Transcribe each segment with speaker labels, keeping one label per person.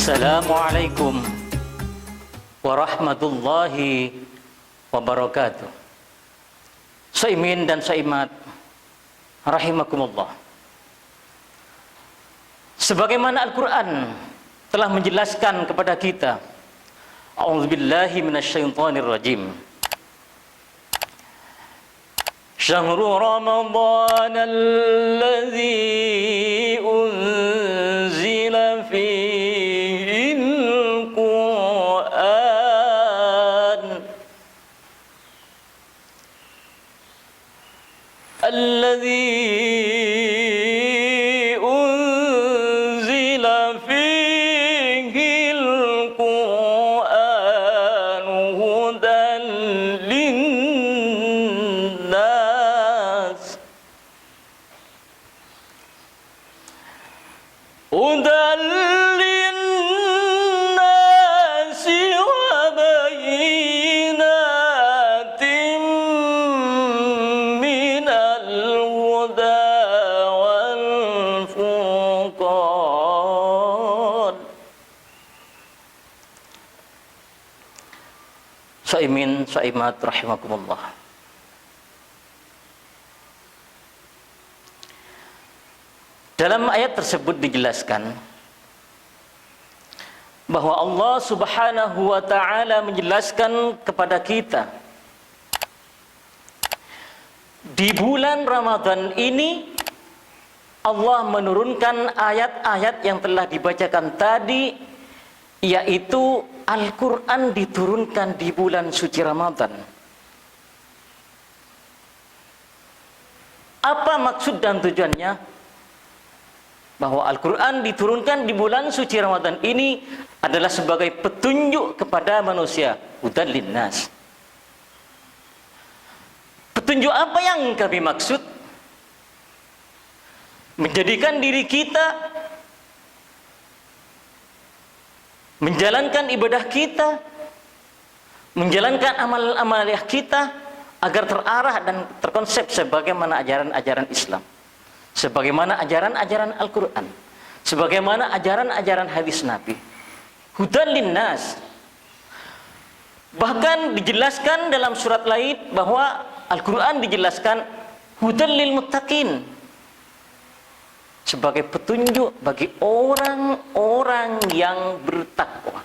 Speaker 1: Assalamualaikum warahmatullahi wabarakatuh. Saimin dan saimat rahimakumullah. Sebagaimana Al-Quran telah menjelaskan kepada kita, a'udzubillahi minasyaitonir rajim. Syahrul Ramadan alladzi unzila fihi al-Qur'an alladzi unzila fihi al-Qur'an hudan linnas hudan linnasi wa bayyinatin minal huda wal furqan. Saimin saimat rahimakumullah. Dalam ayat tersebut dijelaskan bahwa Allah Subhanahu wa ta'ala menjelaskan kepada kita di bulan Ramadan ini Allah menurunkan ayat-ayat yang telah dibacakan tadi, yaitu Al-Quran diturunkan di bulan suci Ramadan. Apa maksud dan tujuannya? Bahwa Al-Quran diturunkan di bulan suci Ramadan ini adalah sebagai petunjuk kepada manusia, hudan linnas. Petunjuk apa yang kami maksud? Menjadikan diri kita, menjalankan ibadah kita, menjalankan amal-amaliyah kita agar terarah dan terkonsep sebagaimana ajaran-ajaran Islam, sebagaimana ajaran-ajaran Al-Quran, sebagaimana ajaran-ajaran hadis Nabi. Hudan linnas. Bahkan dijelaskan dalam surat lain bahwa Al-Quran dijelaskan hudan lil muttaqin, sebagai petunjuk bagi orang-orang yang bertakwa.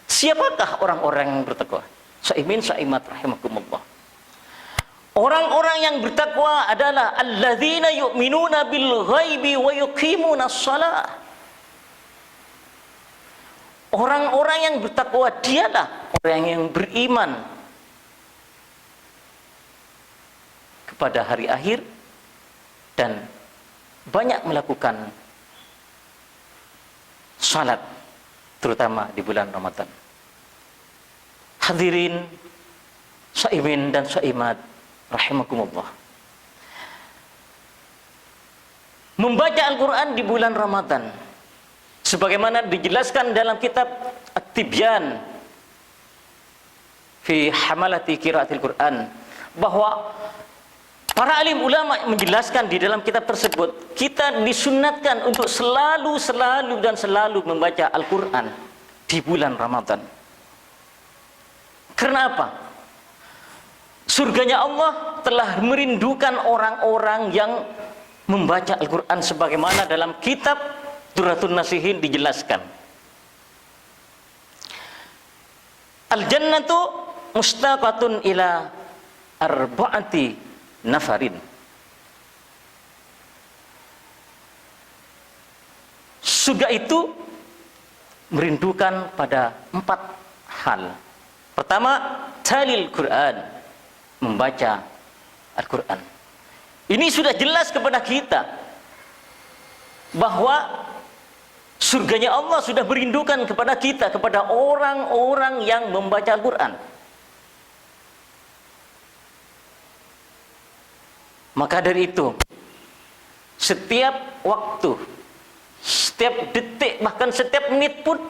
Speaker 1: Siapakah orang-orang yang bertakwa? Saimin saimat rahimakumullah. Orang-orang yang bertakwa adalah alladzina yu'minuna bil ghaibi wa yuqimunas shalah. Orang-orang yang bertakwa dialah orang yang beriman kepada hari akhir dan banyak melakukan salat, terutama di bulan Ramadan. Hadirin saimin dan saimat rahimakumullah. Membaca Al-Quran di bulan Ramadan, sebagaimana dijelaskan dalam kitab At-Tibyan fi hamalati qiraatil Quran, bahwa para alim ulama menjelaskan di dalam kitab tersebut, kita disunnatkan untuk selalu membaca Al-Quran di bulan Ramadan. Karena apa? Surganya Allah telah merindukan orang-orang yang membaca Al-Quran, sebagaimana dalam kitab Durratun Nasihin dijelaskan. Al-jannatu mustaqatun ila arba'ati nafarin. Surga itu merindukan pada 4 hal. Pertama, talil Quran, membaca Al-Quran. Ini sudah jelas kepada kita bahwa surganya Allah sudah merindukan kepada kita, kepada orang-orang yang membaca Al-Quran. Maka dari itu, setiap waktu, setiap detik, bahkan setiap menit pun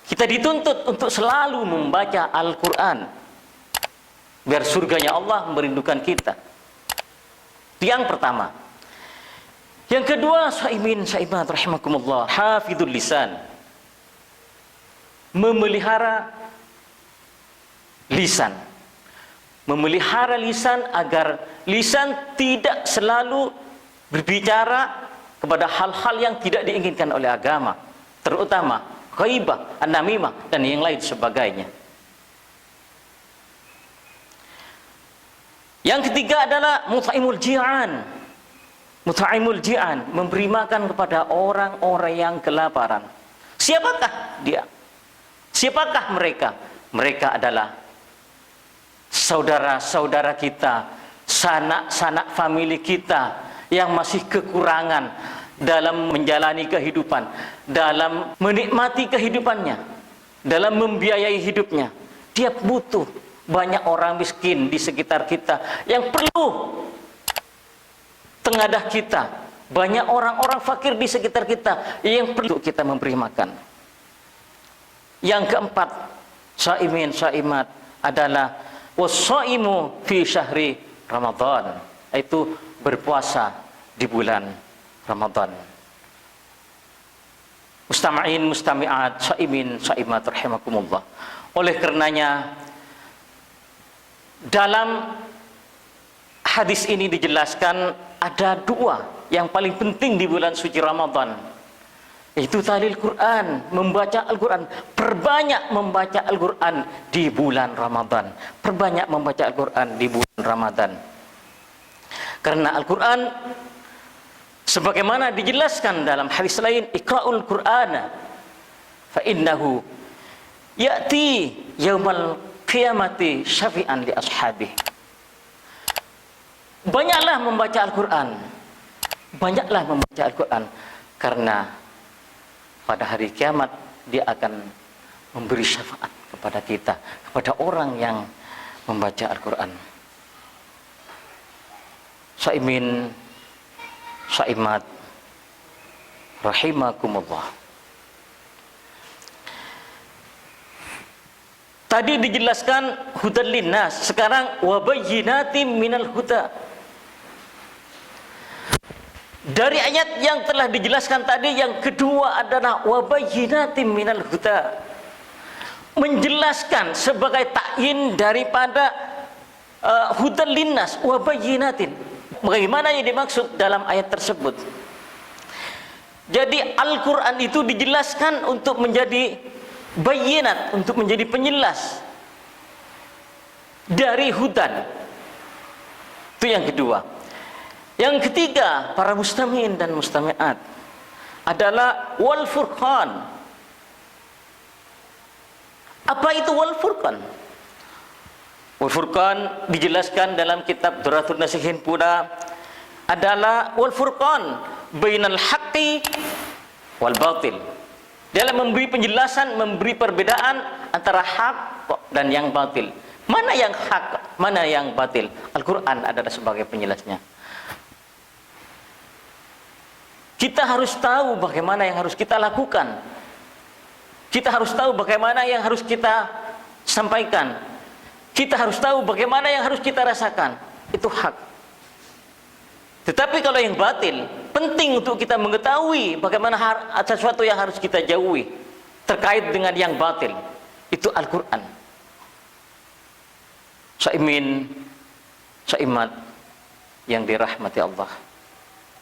Speaker 1: kita dituntut untuk selalu membaca Al-Quran, biar surganya Allah merindukan kita. Yang pertama, Yang kedua, shaimin syaimat rahimakumullah, hafidul lisan. Memelihara lisan. Memelihara lisan agar lisan tidak selalu berbicara kepada hal-hal yang tidak diinginkan oleh agama, terutama ghaibah, an-namimah dan yang lain sebagainya. Yang ketiga adalah mut'imul ji'an. Mut'imul ji'an, memberi makan kepada orang-orang yang kelaparan. Siapakah dia? Siapakah mereka? Mereka adalah saudara-saudara kita, sanak-sanak famili kita yang masih kekurangan dalam menjalani kehidupan, dalam menikmati kehidupannya, dalam membiayai hidupnya. Dia butuh. Banyak orang miskin di sekitar kita yang perlu tengadah kita. Banyak orang-orang fakir di sekitar kita yang perlu kita memberi makan. Yang keempat, syaimin syaimat adalah wassaimu fi syahri Ramadan, yaitu berpuasa di bulan Ramadan. Mustami'in mustami'at, syaimin syaimat rahimakumullah. Oleh karenanya, dalam hadis ini dijelaskan ada dua yang paling penting di bulan suci Ramadan, yaitu tahlil Quran, membaca Al-Quran. Perbanyak membaca Al-Quran di bulan Ramadan. Perbanyak membaca Al-Quran di bulan Ramadan. Karena Al-Quran, sebagaimana dijelaskan dalam hadis lain, iqra'ul Qur'ana fa innahu ya'ti yaumal qiyamati syafi'an li ashabi. Banyaklah membaca Al-Quran. Banyaklah membaca Al-Quran. Karena pada hari kiamat dia akan memberi syafaat kepada kita, kepada orang yang membaca Al-Quran. Syaimin syaimat rahimakumullah. Tadi dijelaskan hudan linnas, sekarang wabayyinatim minal huda. Dari ayat yang telah dijelaskan tadi, yang kedua adalah wabayyinatim minal huda, menjelaskan sebagai takyin daripada hudan linnas, wabayyinatin. Bagaimana yang dimaksud dalam ayat tersebut? Jadi Al-Quran itu dijelaskan untuk menjadi bayinat, untuk menjadi penjelas dari hudan. Itu yang kedua. Yang ketiga, para mustami'in dan mustami'at adalah wal furqan. Apa itu wal furqan? Wal furqan dijelaskan dalam kitab Duratul Nasihin pula, adalah wal furqan bainal haqqi wal batil. Dalam memberi penjelasan, memberi perbedaan antara hak dan yang batil. Mana yang hak, mana yang batil? Al-Quran adalah sebagai penjelasnya. Kita harus tahu bagaimana yang harus kita lakukan. Kita harus tahu bagaimana yang harus kita sampaikan. Kita harus tahu bagaimana yang harus kita rasakan. Itu hak. Tetapi kalau yang batil, penting untuk kita mengetahui bagaimana sesuatu yang harus kita jauhi terkait dengan yang batil. Itu Al-Quran. Syaimin syaimat yang dirahmati Allah.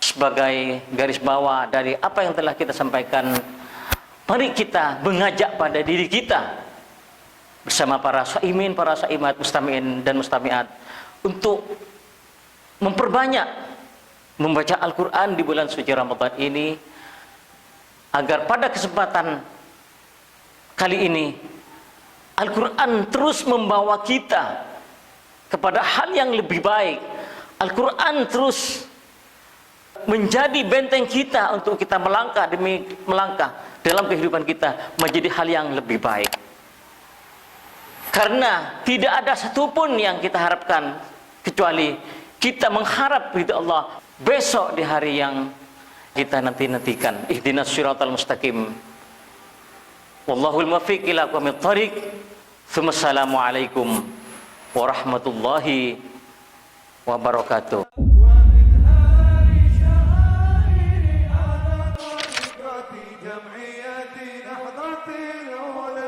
Speaker 1: Sebagai garis bawah dari apa yang telah kita sampaikan, mari kita mengajak pada diri kita bersama para syaimin, para syaimat, mustami'in dan mustami'at untuk memperbanyak membaca Al-Quran di bulan suci Ramadan ini, agar pada kesempatan kali ini Al-Quran terus membawa kita kepada hal yang lebih baik. Al-Quran terus menjadi benteng kita untuk kita melangkah demi melangkah dalam kehidupan kita menjadi hal yang lebih baik. Karena tidak ada satupun yang kita harapkan kecuali kita mengharap ridha Allah besok di hari yang kita nantikan. Ihdinas siratal mustaqim. Wallahul muwaffiq ila aqwamit thariq. Assalamu alaikum warahmatullahi wabarakatuh.
Speaker 2: تحياتي نهضة الأولى